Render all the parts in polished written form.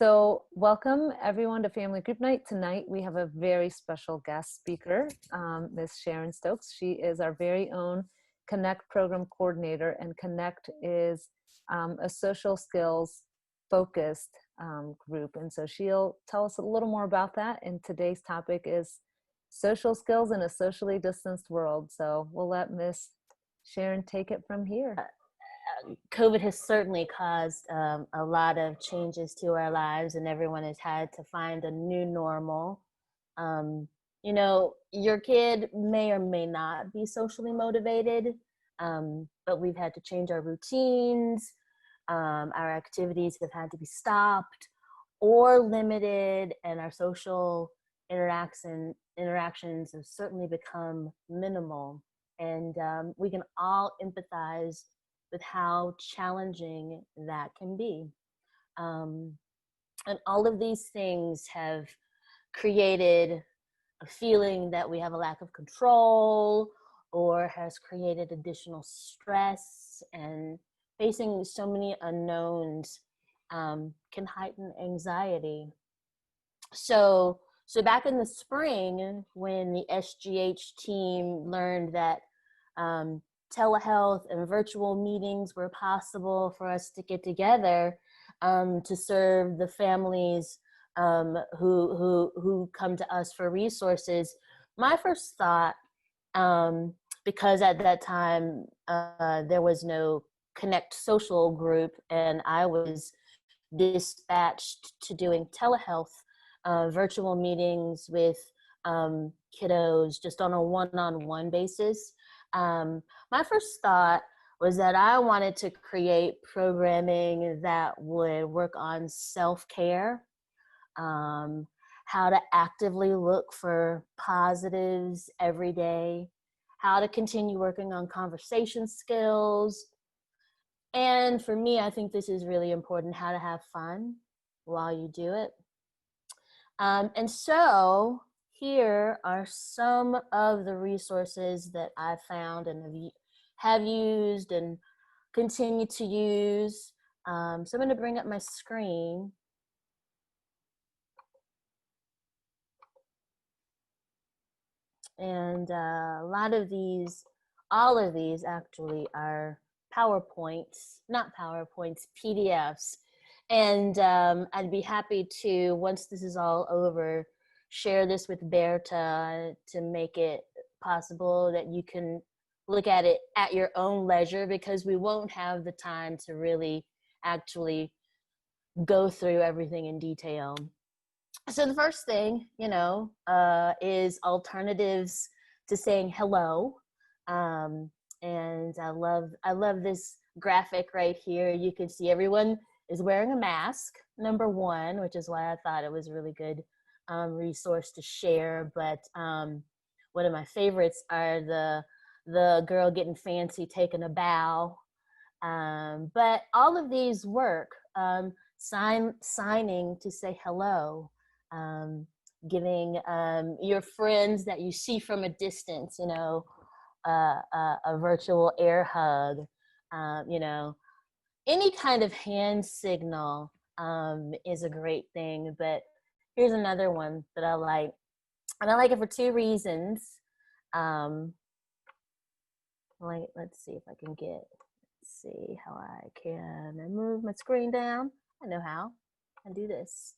So, welcome everyone to Family Group Night. Tonight, we have a very special guest speaker, Ms. Sharon Stokes. She is our very own Connect program coordinator, and Connect is a social skills focused group. And so, she'll tell us a little more about that. And today's topic is social skills in a socially distanced world. So, we'll let Ms. Sharon take it from here. COVID has certainly caused a lot of changes to our lives, and everyone has had to find a new normal. Your kid may or may not be socially motivated, but we've had to change our routines. Our activities have had to be stopped or limited, and our social interactions have certainly become minimal. And we can all empathize with how challenging that can be. And all of these things have created a feeling that we have a lack of control, or has created additional stress, and facing so many unknowns can heighten anxiety. So back in the spring, when the SGH team learned that telehealth and virtual meetings were possible for us to get together to serve the families who come to us for resources, my first thought, because at that time there was no Connect social group, and I was dispatched to doing telehealth virtual meetings with kiddos just on a one-on-one basis. My first thought was that I wanted to create programming that would work on self-care, how to actively look for positives every day, how to continue working on conversation skills. And for me, I think this is really important, how to have fun while you do it. And so here are some of the resources that I found and have used and continue to use. So I'm going to bring up my screen. And all of these actually are not PowerPoints, PDFs. And I'd be happy to, once this is all over, share this with Berta to make it possible that you can look at it at your own leisure, because we won't have the time to really actually go through everything in detail. So the first thing, is alternatives to saying hello. And I love this graphic right here. You can see everyone is wearing a mask, number one, which is why I thought it was a really good resource to share. But one of my favorites are the girl getting fancy, taking a bow. But all of these work. Signing to say hello, giving your friends that you see from a distance, a virtual air hug, any kind of hand signal is a great thing. But here's another one that I like, and I like it for two reasons. Let's see if I can see how I can move my screen down. I know how. I can do this.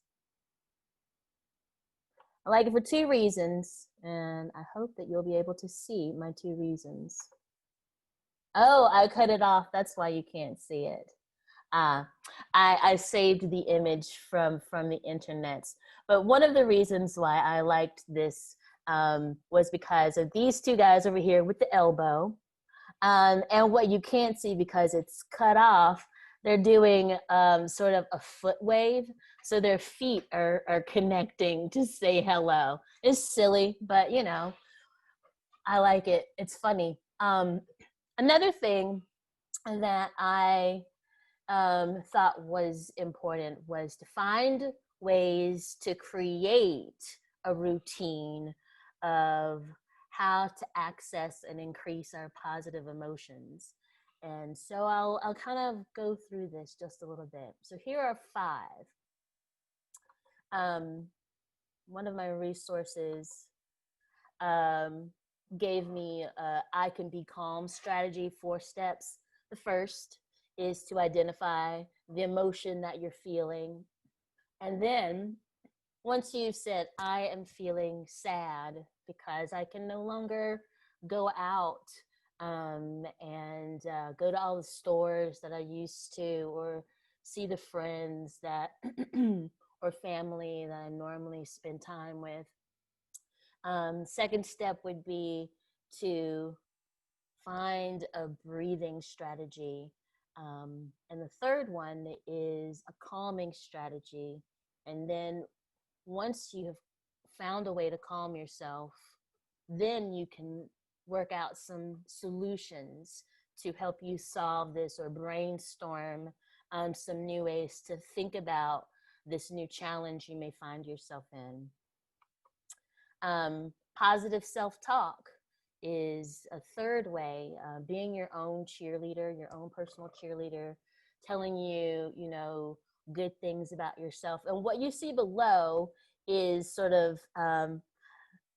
I like it for two reasons, and I hope that you'll be able to see my two reasons. Oh, I cut it off. That's why you can't see it. I saved the image from the internet. But one of the reasons why I liked this was because of these two guys over here with the elbow. And what you can't see because it's cut off, they're doing sort of a foot wave. So their feet are connecting to say hello. It's silly, but I like it. It's funny. Another thing that I thought was important was to find ways to create a routine of how to access and increase our positive emotions. And so I'll kind of go through this just a little bit. So here are 5. um, one of my resources um, gave me a I can be calm strategy, 4 steps. The first is to identify the emotion that you're feeling. And then once you've said, I am feeling sad because I can no longer go out and go to all the stores that I used to, or see the friends that, or family that I normally spend time with. Second step would be to find a breathing strategy. And the third one is a calming strategy. And then once you have found a way to calm yourself, then you can work out some solutions to help you solve this, or brainstorm some new ways to think about this new challenge you may find yourself in. Positive self-talk is a third way, being your own cheerleader, your own personal cheerleader, telling you, good things about yourself. And what you see below is sort of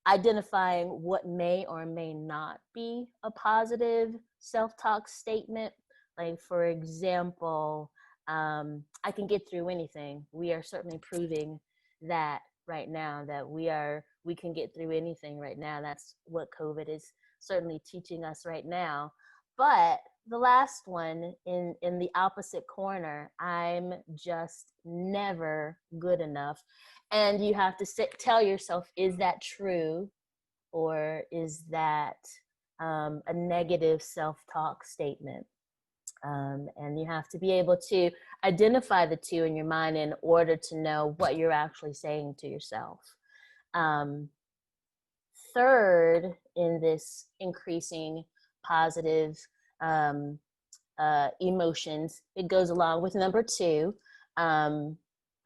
identifying what may or may not be a positive self-talk statement. Like, for example, I can get through anything. We are certainly proving that right now, that we can get through anything right now. That's what COVID is certainly teaching us right now. But the last one, in the opposite corner, I'm just never good enough. And you have to tell yourself, is that true, or is that a negative self-talk statement? And you have to be able to identify the two in your mind in order to know what you're actually saying to yourself. Third, in this increasing positive emotions, it goes along with number 2,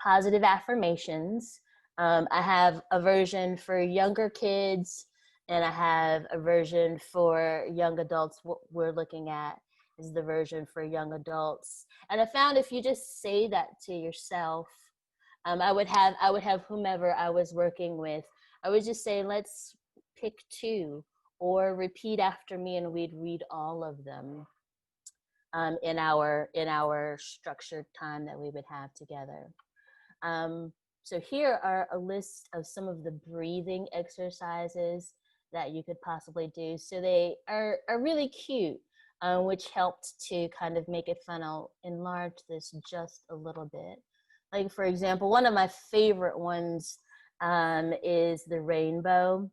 positive affirmations. I have a version for younger kids, and I have a version for young adults. What we're looking at is the version for young adults. And I found if you just say that to yourself, I would have whomever I was working with, I would just say, let's pick 2, or repeat after me, and we'd read all of them in our structured time that we would have together. So here are a list of some of the breathing exercises that you could possibly do. So they are really cute, which helped to kind of make it fun. I'll enlarge this just a little bit. Like, for example, one of my favorite ones is the rainbow.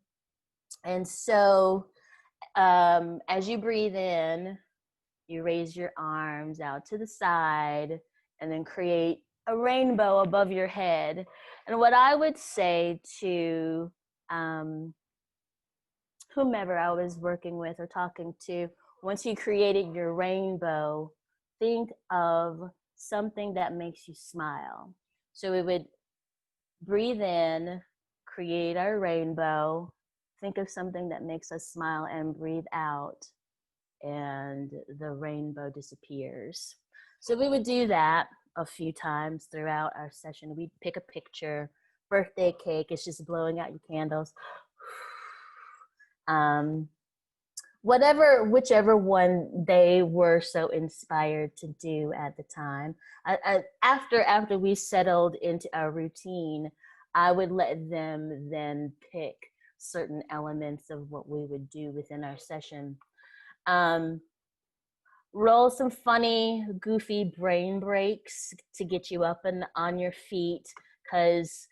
And so as you breathe in, you raise your arms out to the side and then create a rainbow above your head. And what I would say to whomever I was working with or talking to, once you created your rainbow, think of something that makes you smile. So we would breathe in, create our rainbow, think of something that makes us smile, and breathe out, and the rainbow disappears. So we would do that a few times throughout our session. We'd pick a picture, birthday cake, it's just blowing out your candles. Whichever one they were so inspired to do at the time. After we settled into our routine, I would let them then pick certain elements of what we would do within our session. Roll some funny, goofy brain breaks to get you up and on your feet, because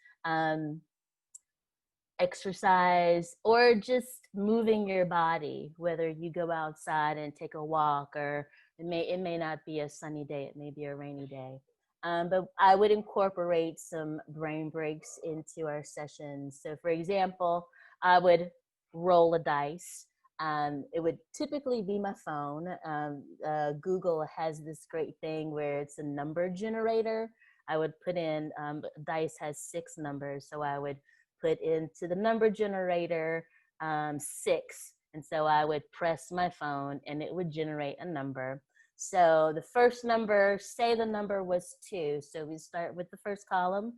exercise or just moving your body, whether you go outside and take a walk, or it may not be a sunny day, it may be a rainy day. But I would incorporate some brain breaks into our sessions. So for example, I would roll a dice. It would typically be my phone. Google has this great thing where it's a number generator. I would put in, dice has 6 numbers, so I would put into the number generator 6. And so I would press my phone and it would generate a number. So the first number, say the number was 2. So we start with the first column.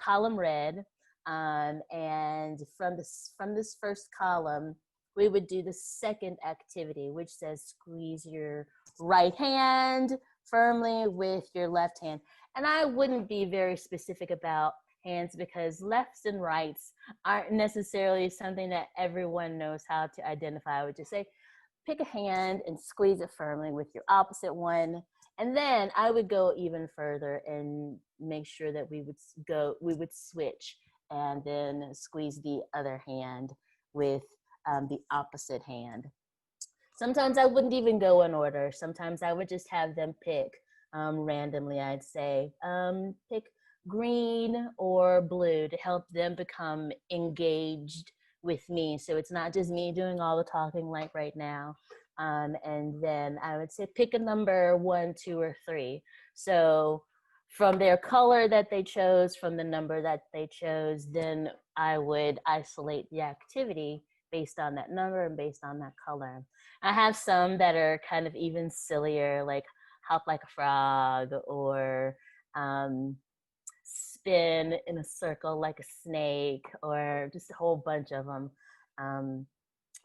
column read, and from this first column, we would do the second activity, which says squeeze your right hand firmly with your left hand. And I wouldn't be very specific about hands because lefts and rights aren't necessarily something that everyone knows how to identify. I would just say, pick a hand and squeeze it firmly with your opposite one. And then I would go even further and make sure that we would switch and then squeeze the other hand with the opposite hand. Sometimes I wouldn't even go in order. Sometimes I would just have them pick randomly. I'd say pick green or blue to help them become engaged with me. So it's not just me doing all the talking like right now. And then I would say pick a number 1, 2, or 3. So from their color that they chose, from the number that they chose, then I would isolate the activity based on that number and based on that color. I have some that are kind of even sillier, like hop like a frog, or spin in a circle like a snake, or just a whole bunch of them.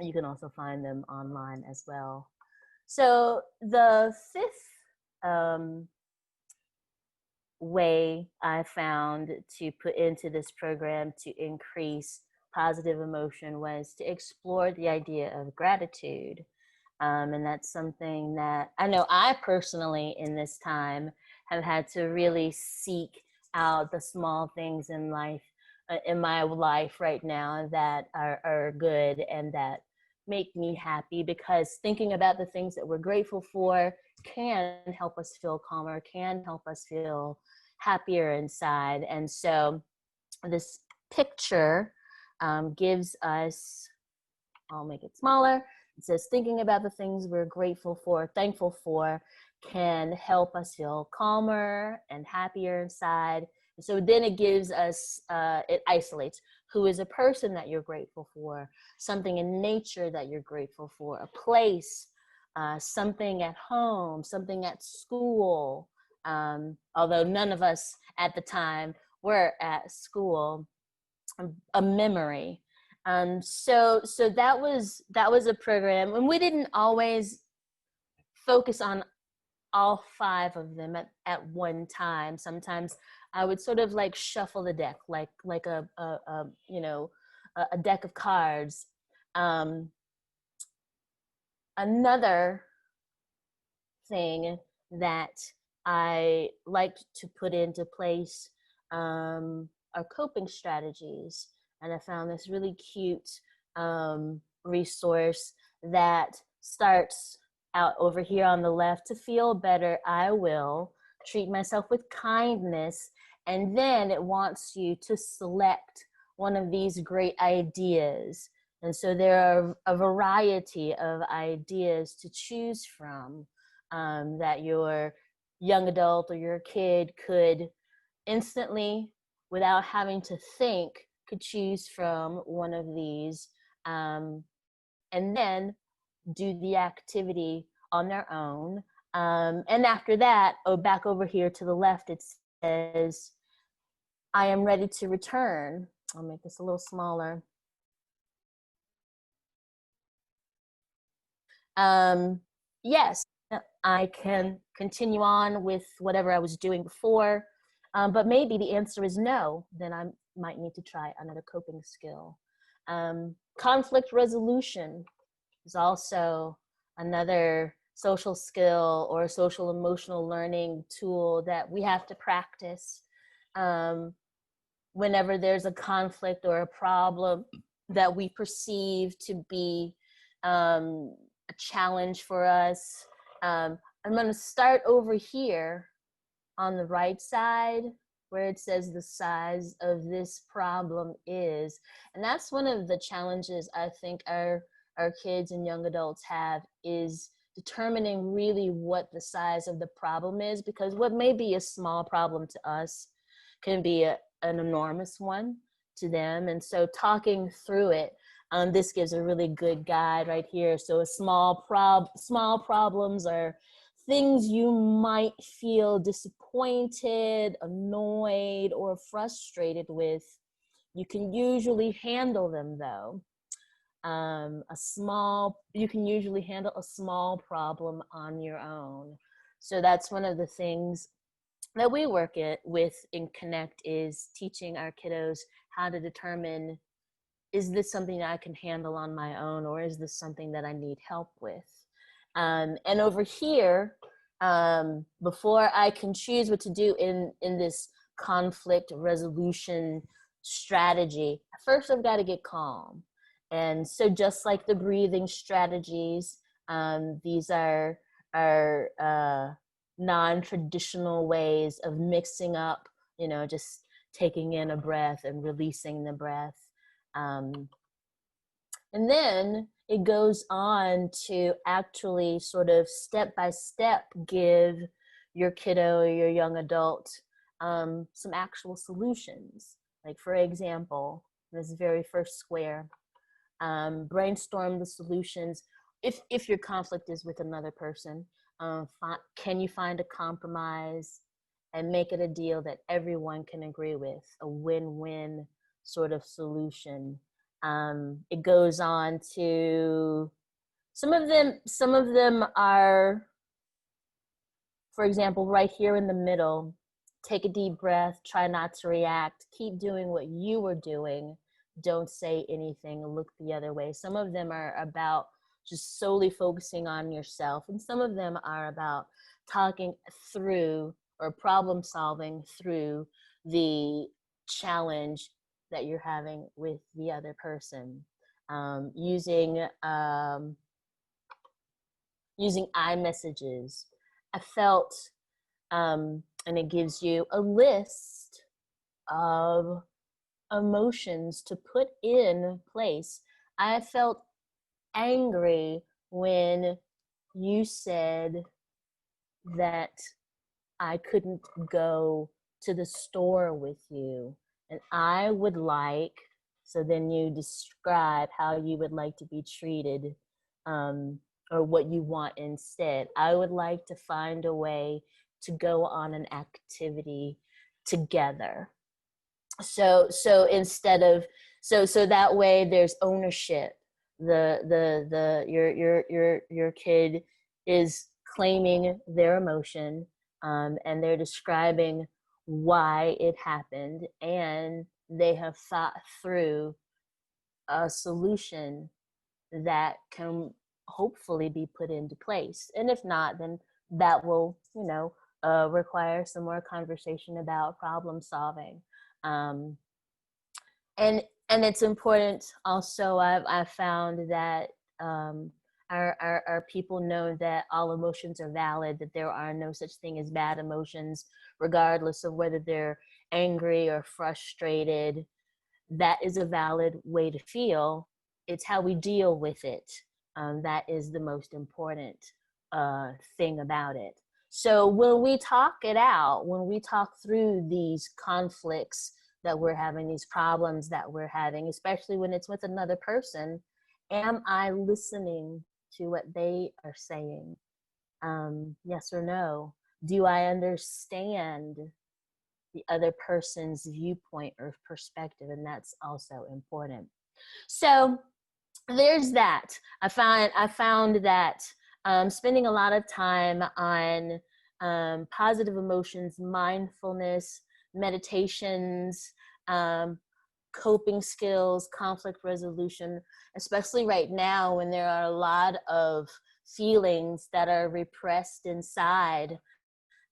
You can also find them online as well. So the fifth way I found to put into this program to increase positive emotion was to explore the idea of gratitude. And that's something that I know I personally in this time have had to really seek out the small things in life, in my life right now that are good and that make me happy, because thinking about the things that we're grateful for can help us feel calmer, can help us feel happier inside. And so this picture gives us, I'll make it smaller. It says thinking about the things we're grateful for, thankful for, can help us feel calmer and happier inside. So then it gives us, it isolates who is a person that you're grateful for, something in nature that you're grateful for, a place, something at home, something at school. Although none of us at the time were at school, a memory. So that was a program, and we didn't always focus on all 5 of them at one time. Sometimes I would sort of like shuffle the deck, like a deck of cards. Another thing that I liked to put into place are coping strategies. And I found this really cute resource that starts out over here on the left. To feel better, I will treat myself with kindness. And then it wants you to select one of these great ideas. And so there are a variety of ideas to choose from that your young adult or your kid could instantly, without having to think, could choose from one of these, and then do the activity on their own. And after that, back over here to the left, it says, I am ready to return. I'll make this a little smaller. Yes, I can continue on with whatever I was doing before, but maybe the answer is no, then I might need to try another coping skill. Conflict resolution is also another social skill or social emotional learning tool that we have to practice. Whenever there's a conflict or a problem that we perceive to be a challenge for us, I'm going to start over here on the right side where it says the size of this problem is. And that's one of the challenges I think our kids and young adults have, is determining really what the size of the problem is, because what may be a small problem to us can be an enormous one to them. And so talking through it, this gives a really good guide right here. So small problems are things you might feel disappointed, annoyed, or frustrated with, you can usually handle them though. You can usually handle a small problem on your own. So that's one of the things that we work with in Connect, is teaching our kiddos how to determine, is this something that I can handle on my own, or is this something that I need help with? And over here, before I can choose what to do in this conflict resolution strategy, first I've got to get calm. And so just like the breathing strategies, these are non-traditional ways of mixing up, just taking in a breath and releasing the breath. And then it goes on to actually sort of step by step give your kiddo or your young adult some actual solutions. Like, for example, this very first square, brainstorm the solutions. If your conflict is with another person, can you find a compromise and make it a deal that everyone can agree with, a win-win sort of solution? It goes on to, some of them are, for example, right here in the middle, take a deep breath, try not to react, keep doing what you were doing, don't say anything, look the other way. Some of them are about just solely focusing on yourself, and some of them are about talking through or problem solving through the challenge that you're having with the other person. Using iMessages. I felt, and it gives you a list of emotions to put in place. I felt angry when you said that I couldn't go to the store with you, and I would like, so then you describe how you would like to be treated, or what you want instead. I would like to find a way to go on an activity together. So instead of, so that way there's ownership. Your kid is claiming their emotion, and they're describing why it happened, and they have thought through a solution that can hopefully be put into place. And if not, then that will, require some more conversation about problem solving. And it's important also, I've found that our people know that all emotions are valid, that there are no such thing as bad emotions, regardless of whether they're angry or frustrated. That is a valid way to feel. It's how we deal with it. That is the most important thing about it. So when we talk it out, when we talk through these conflicts that we're having, these problems that we're having, especially when it's with another person, am I listening to what they are saying? Yes or no? Do I understand the other person's viewpoint or perspective? And that's also important. So there's that. I found that spending a lot of time on positive emotions, mindfulness, meditations, coping skills, conflict resolution, especially right now when there are a lot of feelings that are repressed inside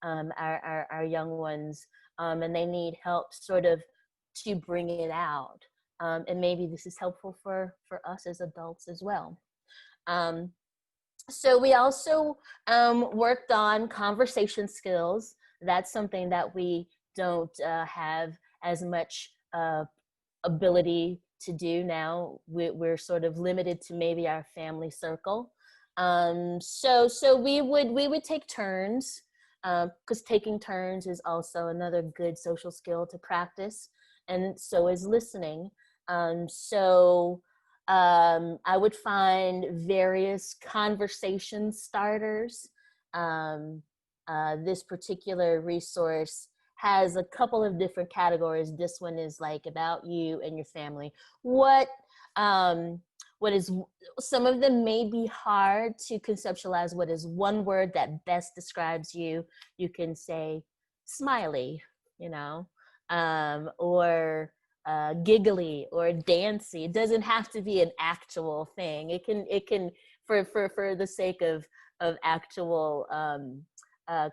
our young ones, and they need help sort of to bring it out. And maybe this is helpful for us as adults as well. So we also worked on conversation skills. That's something that we don't have as much ability to do now. We're sort of limited to maybe our family circle. So we would take turns, because taking turns is also another good social skill to practice, and so is listening. I would find various conversation starters this particular resource has a couple of different categories. This one is like about you and your family. Um, what is, some of them may be hard to conceptualize. What is one word that best describes you? You can say smiley, you know, or giggly or dancy. It doesn't have to be an actual thing. It can for the sake of actual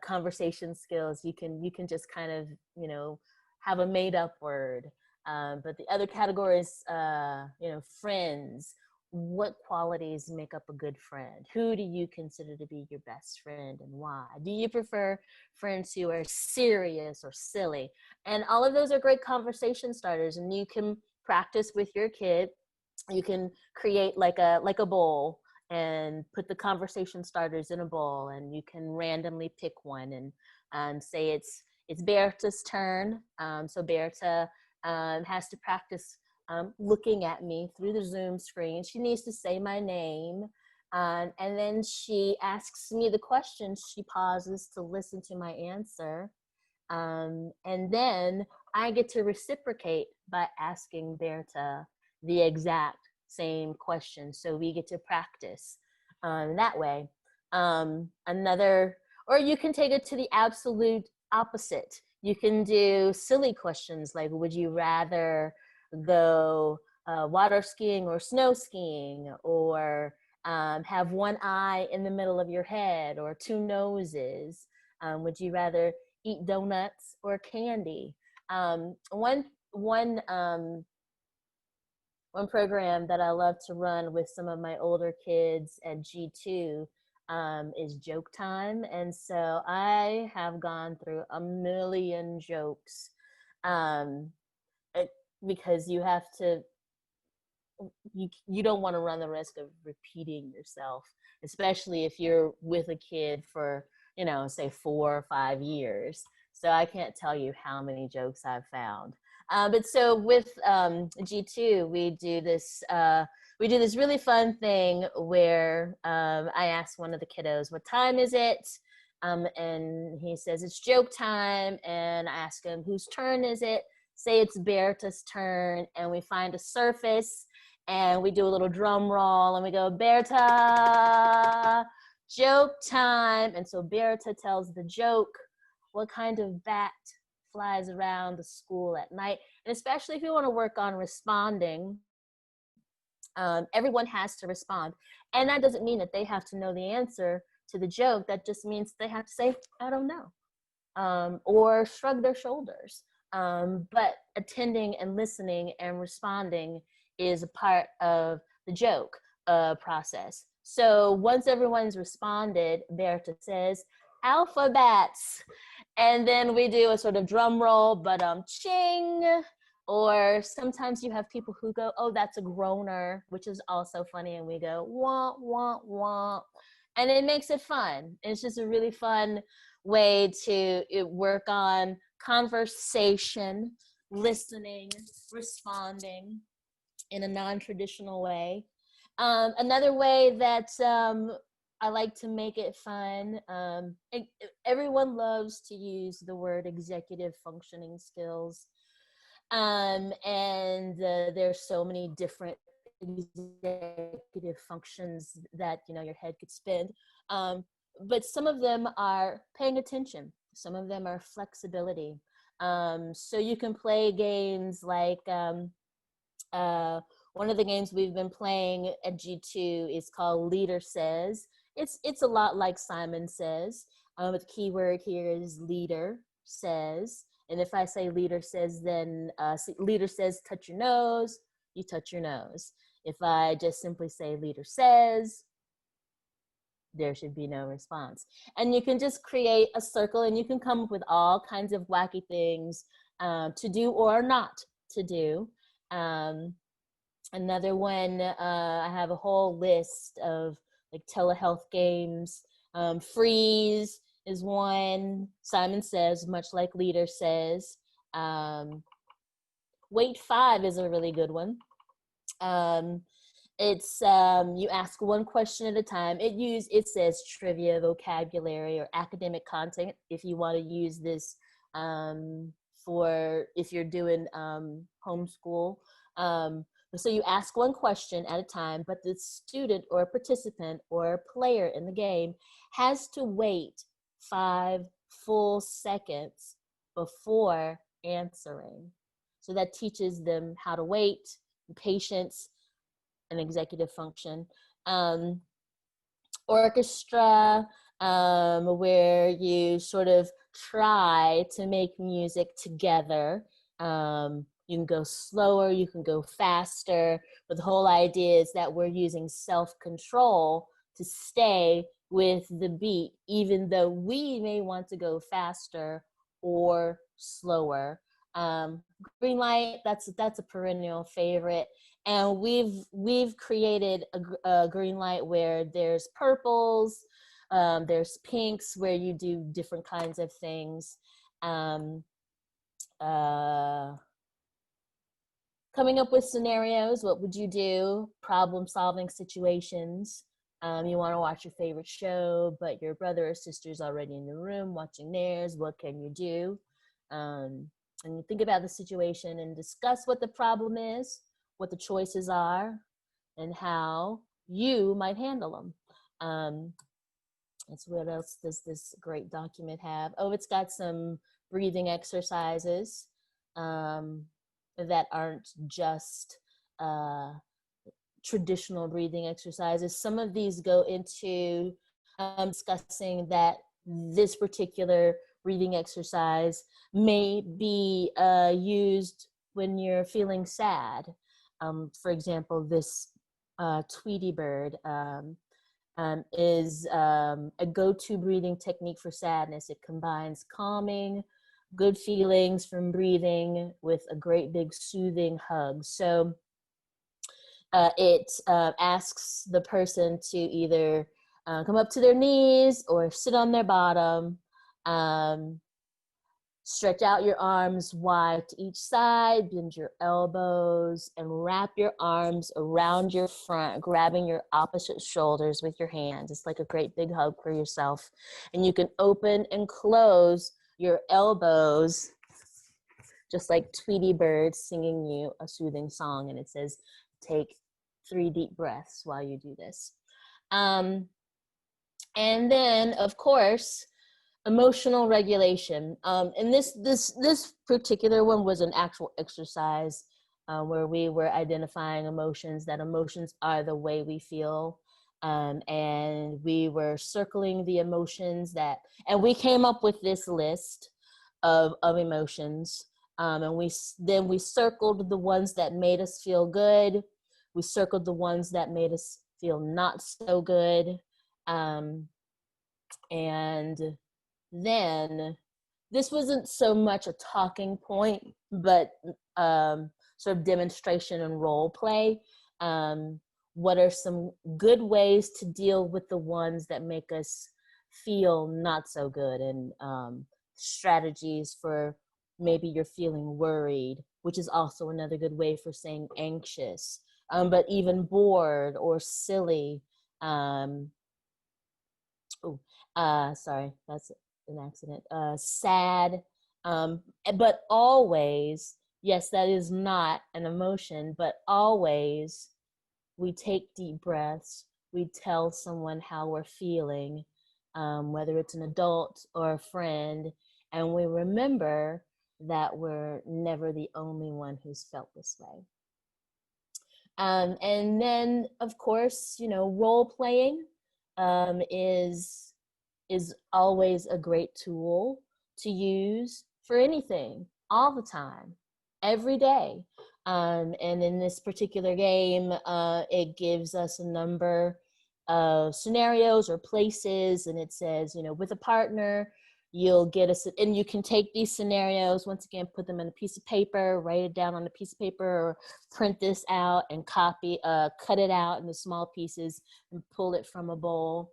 conversation skills, you can just kind of, you know, have a made up word. But the other categories, you know, friends. What qualities make up a good friend? Who do you consider to be your best friend and why? Do you prefer friends who are serious or silly? And all of those are great conversation starters, and you can practice with your kid. You can create like a bowl and put the conversation starters in a bowl, and you can randomly pick one and say it's Berta's turn. So Berta has to practice looking at me through the Zoom screen. She needs to say my name. And then she asks me the question. She pauses to listen to my answer. And then I get to reciprocate by asking Berta the exact same question. So we get to practice that way. Or you can take it to the absolute opposite. You can do silly questions like, would you rather go water skiing or snow skiing, or have one eye in the middle of your head or two noses? Would you rather eat donuts or candy? One program that I love to run with some of my older kids at G2 is Joke Time. And so I have gone through a million jokes because you have to, you don't want to run the risk of repeating yourself, especially if you're with a kid for, you know, say 4 or 5 years. So I can't tell you how many jokes I've found. But so with G2, we do this really fun thing where I ask one of the kiddos, what time is it? And he says, it's joke time. And I ask him, whose turn is it? Say it's Berta's turn. And we find a surface and we do a little drum roll and we go, Berta, joke time. And so Berta tells the joke. What kind of bat flies around the school at night? And especially if you want to work on responding, everyone has to respond. And that doesn't mean that they have to know the answer to the joke. That just means they have to say, I don't know, or shrug their shoulders. But attending and listening and responding is a part of the joke process. So once everyone's responded, Berta says, alphabets. And then we do a sort of drum roll, but ching. Or sometimes you have people who go, oh, that's a groaner, which is also funny. And we go, wah, wah, wah. And it makes it fun. It's just a really fun way to work on conversation, listening, responding in a non-traditional way. Another way that I like to make it fun, everyone loves to use the word executive functioning skills. And there's so many different executive functions that, you know, your head could spin. But some of them are paying attention. Some of them are flexibility. So you can play games like one of the games we've been playing at G2 is called Leader Says. It's a lot like Simon Says. The key word here is leader says. And if I say leader says, then leader says touch your nose, you touch your nose. If I just simply say leader says, there should be no response. And you can just create a circle and you can come up with all kinds of wacky things to do or not to do. Another one, I have a whole list of like telehealth games. Freeze is one. Simon Says, much like Leader Says. Wait 5 is a really good one. It's you ask one question at a time. It says trivia, vocabulary, or academic content if you want to use this for if you're doing homeschool. So you ask one question at a time, but the student or participant or player in the game has to wait 5 full seconds before answering. So that teaches them how to wait, patience, and executive function. Orchestra, where you sort of try to make music together. You can go slower, you can go faster, but the whole idea is that we're using self-control to stay with the beat, even though we may want to go faster or slower. Green light, that's a perennial favorite. And we've created a green light where there's purples, there's pinks where you do different kinds of things. Coming up with scenarios, what would you do? Problem solving situations. You want to watch your favorite show, but your brother or sister's already in the room watching theirs. What can you do? And you think about the situation and discuss what the problem is, what the choices are, and how you might handle them. That's what else does this great document have? Oh, it's got some breathing exercises that aren't just traditional breathing exercises. Some of these go into discussing that this particular breathing exercise may be used when you're feeling sad. For example, this Tweety bird is a go-to breathing technique for sadness. It combines calming, good feelings from breathing with a great big soothing hug. So it asks the person to either come up to their knees or sit on their bottom. Stretch out your arms wide to each side, bend your elbows, and wrap your arms around your front, grabbing your opposite shoulders with your hands. It's like a great big hug for yourself. And you can open and close your elbows, just like Tweety Bird singing you a soothing song. And it says, take 3 deep breaths while you do this. And then, of course, emotional regulation. And this particular one was an actual exercise where we were identifying emotions, that emotions are the way we feel. And we were circling the emotions and we came up with this list of emotions. And we circled the ones that made us feel good. We circled the ones that made us feel not so good. And then this wasn't so much a talking point, but sort of demonstration and role play. What are some good ways to deal with the ones that make us feel not so good, and strategies for maybe you're feeling worried, which is also another good way for saying anxious, but even bored or silly. Sorry, that's an accident. Sad, but always, yes, that is not an emotion, but always we take deep breaths, we tell someone how we're feeling, whether it's an adult or a friend, and we remember that we're never the only one who's felt this way. And then, of course, role playing is always a great tool to use for anything, all the time, every day. And in this particular game, it gives us a number of scenarios or places, and it says, with a partner, you'll get and you can take these scenarios, once again, put them on a piece of paper, write it down on a piece of paper, or print this out and cut it out into small pieces and pull it from a bowl.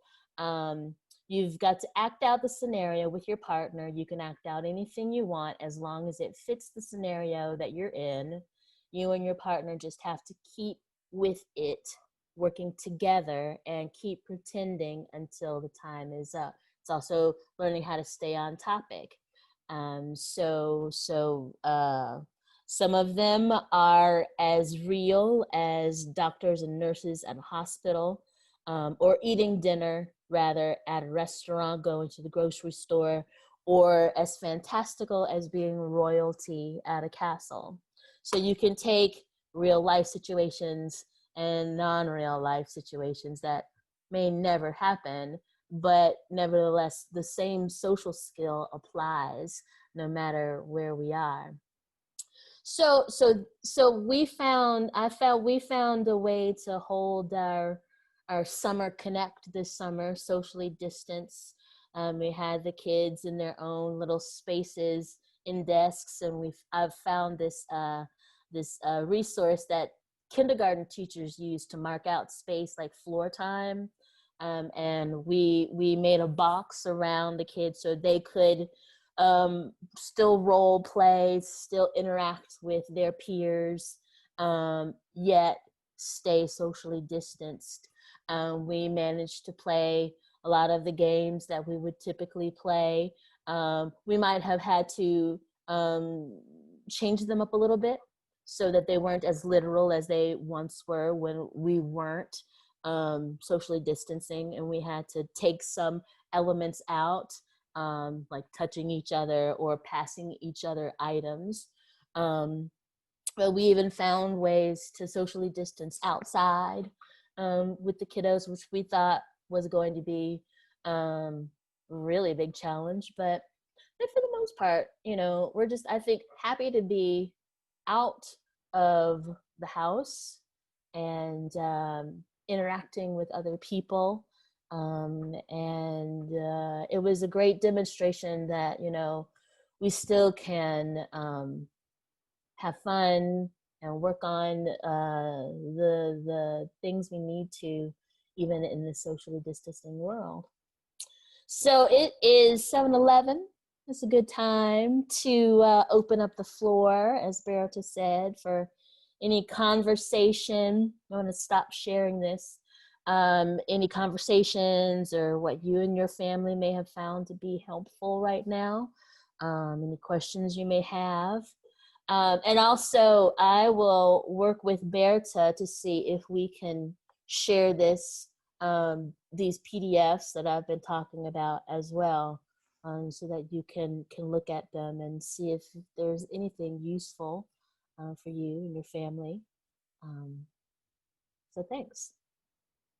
You've got to act out the scenario with your partner. You can act out anything you want as long as it fits the scenario that you're in. You and your partner just have to keep with it working together and keep pretending until the time is up. It's also learning how to stay on topic. Some of them are as real as doctors and nurses at a hospital, or eating dinner rather at a restaurant, going to the grocery store, or as fantastical as being royalty at a castle. So you can take real life situations and non-real life situations that may never happen, but nevertheless the same social skill applies no matter where we are. So we found a way to hold our summer connect this summer, socially distanced. We had the kids in their own little spaces in desks, and I've found this resource that kindergarten teachers use to mark out space, like floor time. And we made a box around the kids so they could still role play, still interact with their peers, yet stay socially distanced. We managed to play a lot of the games that we would typically play. We might have had to change them up a little bit so that they weren't as literal as they once were when we weren't socially distancing, and we had to take some elements out, like touching each other or passing each other items. But we even found ways to socially distance outside with the kiddos, which we thought was going to be really big challenge. But for the most part, we're just, I think, happy to be out of the house and interacting with other people. And it was a great demonstration that, we still can have fun and work on the things we need to, even in the socially distancing world. So it is 7:11. It's a good time to open up the floor, as Berta said, for any conversation. I want to stop sharing this. Any conversations or what you and your family may have found to be helpful right now. Any questions you may have. And also, I will work with Berta to see if we can share these PDFs that I've been talking about as well, so that you can look at them and see if there's anything useful for you and your family. So thanks.